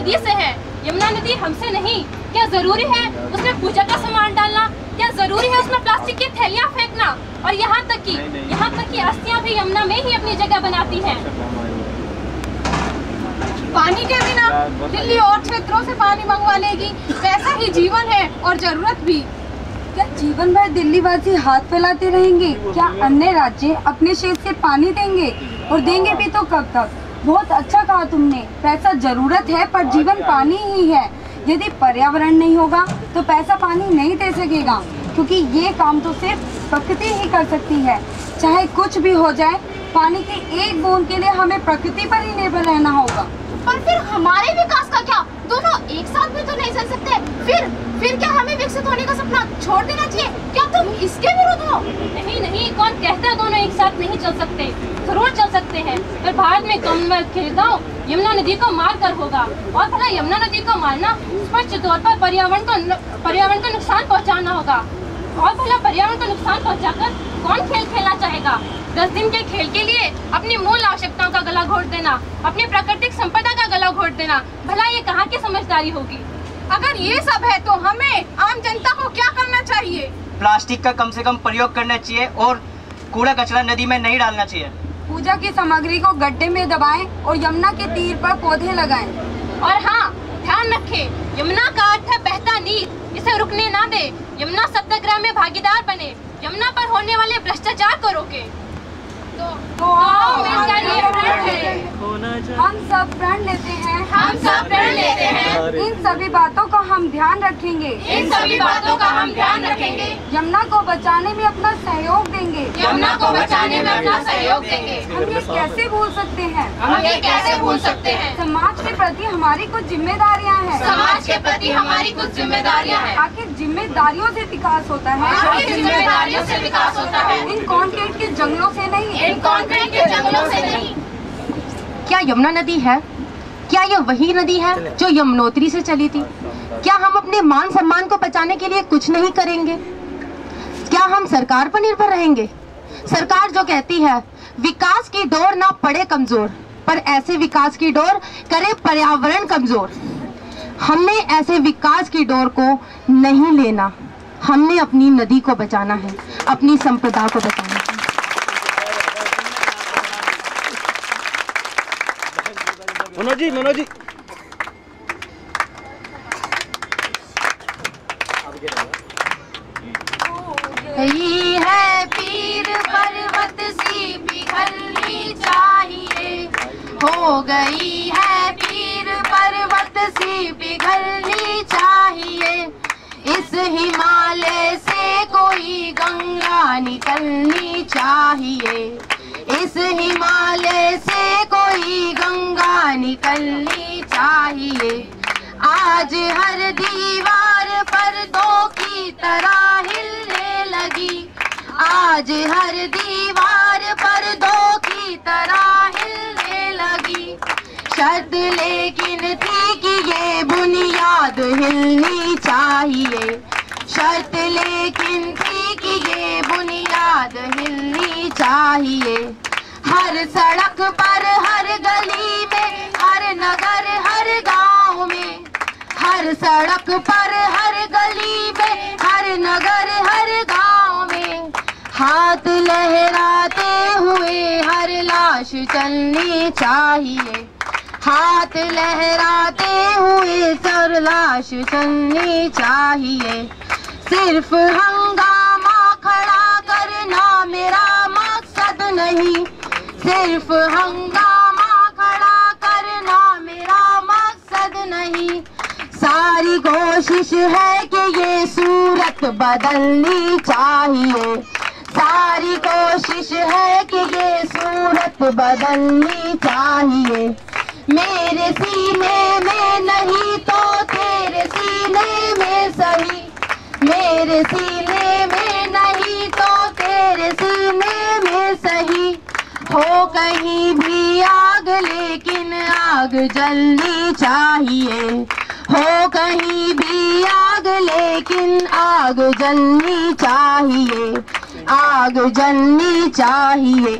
नदी से है, यमुना नदी हमसे नहीं। क्या जरूरी है उसमें पूजा का सामान डालना? क्या जरूरी है उसमें प्लास्टिक की थैलियां फेंकना? और यहाँ तक कि अस्थियां भी यमुना में ही अपनी जगह बनाती हैं। पानी के बिना दिल्ली और क्षेत्रों से पानी मंगवा लेगी, वैसा ही जीवन है और जरूरत भी। क्या जीवन भर दिल्ली वासी हाथ फैलाते रहेंगे? क्या अन्य राज्य अपने क्षेत्र से पानी देंगे? और देंगे भी तो कब तक? बहुत अच्छा कहा तुमने, पैसा जरूरत है पर जीवन पानी ही है। यदि पर्यावरण नहीं होगा तो पैसा पानी नहीं दे सकेगा, क्योंकि ये काम तो सिर्फ प्रकृति ही कर सकती है। चाहे कुछ भी हो जाए, पानी की एक बूंद के लिए हमें प्रकृति पर ही निर्भर रहना होगा। पर फिर हमारे विकास का क्या? दोनों एक साथ भी तो नहीं चल सकते। फिर क्या हमें विकसित होने का सपना छोड़ देना चाहिए? क्या तुम इसके विरुद्ध हो? नहीं, कौन कहता है दोनों एक साथ नहीं चल सकते? जरूर चल सकते हैं, पर भारत में कॉमनवेल्थ भेदभाव यमुना नदी को मार कर होगा। और भला यमुना नदी को मारना स्पष्ट तौर पर पर्यावरण को नुकसान पहुँचाना होगा। और भला पर्यावरण को नुकसान पहुँचाकर कौन खेल खेलना चाहेगा? 10 दिन के खेल के लिए अपनी मूल आवश्यकताओं का गला घोट देना, अपनी प्राकृतिक संपदा का गला घोट देना, भला ये कहाँ की समझदारी होगी? अगर ये सब है तो हमें आम जनता को क्या करना चाहिए? प्लास्टिक का कम से कम प्रयोग करना चाहिए और कूड़ा कचरा नदी में नहीं डालना चाहिए। पूजा की सामग्री को गड्ढे में दबाएं और यमुना के तीर पर पौधे लगाएं। और हाँ, ध्यान रखें, यमुना का अर्थ है बहता नीर, इसे रुकने ना दे। यमुना सत्याग्रह में भागीदार बने, यमुना पर होने वाले भ्रष्टाचार को रोके। तो आओ मिलकर ये प्रण करें। हम सब प्रण लेते हैं, इन सभी बातों का हम ध्यान रखेंगे, यमुना को बचाने में अपना सहयोग देंगे, हम ये कैसे भूल सकते हैं? समाज के प्रति हमारी कुछ जिम्मेदारियां हैं। आखिर जिम्मेदारियों से विकास होता है, इन कंक्रीट के जंगलों से नहीं। क्या यमुना नदी है? क्या यह वही नदी है जो यमुनोत्री से चली थी? क्या हम अपने मान सम्मान को बचाने के लिए कुछ नहीं करेंगे? क्या हम सरकार पर निर्भर रहेंगे? सरकार जो कहती है विकास की डोर ना पड़े कमजोर, पर ऐसे विकास की डोर करे पर्यावरण कमजोर। हमने ऐसे विकास की डोर को नहीं लेना, हमने अपनी नदी को बचाना है, अपनी संपदा को बचाना है। मनोज जी गई है पीर पर्वत सी पिघलनी चाहिए, हो गई है पीर पर्वत सी पिघलनी चाहिए। इस हिमालय से कोई गंगा निकलनी चाहिए, इस हिमालय से कोई गंगा निकलनी चाहिए। आज हर दीवार पर्दों की तरह हिलने लगी, आज हर दीवार पर्दों की तरह हिलने लगी। शर्त लेकिन थी कि ये बुनियाद हिलनी चाहिए, शर्त लेकिन थी कि ये बुनियाद हिलनी चाहिए। हर सड़क पर, हर गली में, हर नगर, हर गांव में, हर सड़क पर, हर गली में, हर नगर, हर गांव में हाथ लहराते हुए हर लाश चलनी चाहिए, हाथ लहराते हुए सर लाश चलनी चाहिए। सिर्फ हंगामा खड़ा करना मेरा मकसद नहीं, सिर्फ हंगामा खड़ा करना मेरा मकसद नहीं। सारी कोशिश है कि ये सूरत बदलनी चाहिए, सारी कोशिश है कि ये सूरत बदलनी चाहिए। मेरे सीने में नहीं तो तेरे सीने में सही, मेरे सीने में नहीं तो तेरे सीने में सही। हो कहीं भी आग लेकिन आग जलनी चाहिए, हो कहीं भी आग लेकिन आग जलनी चाहिए, आग जलनी चाहिए।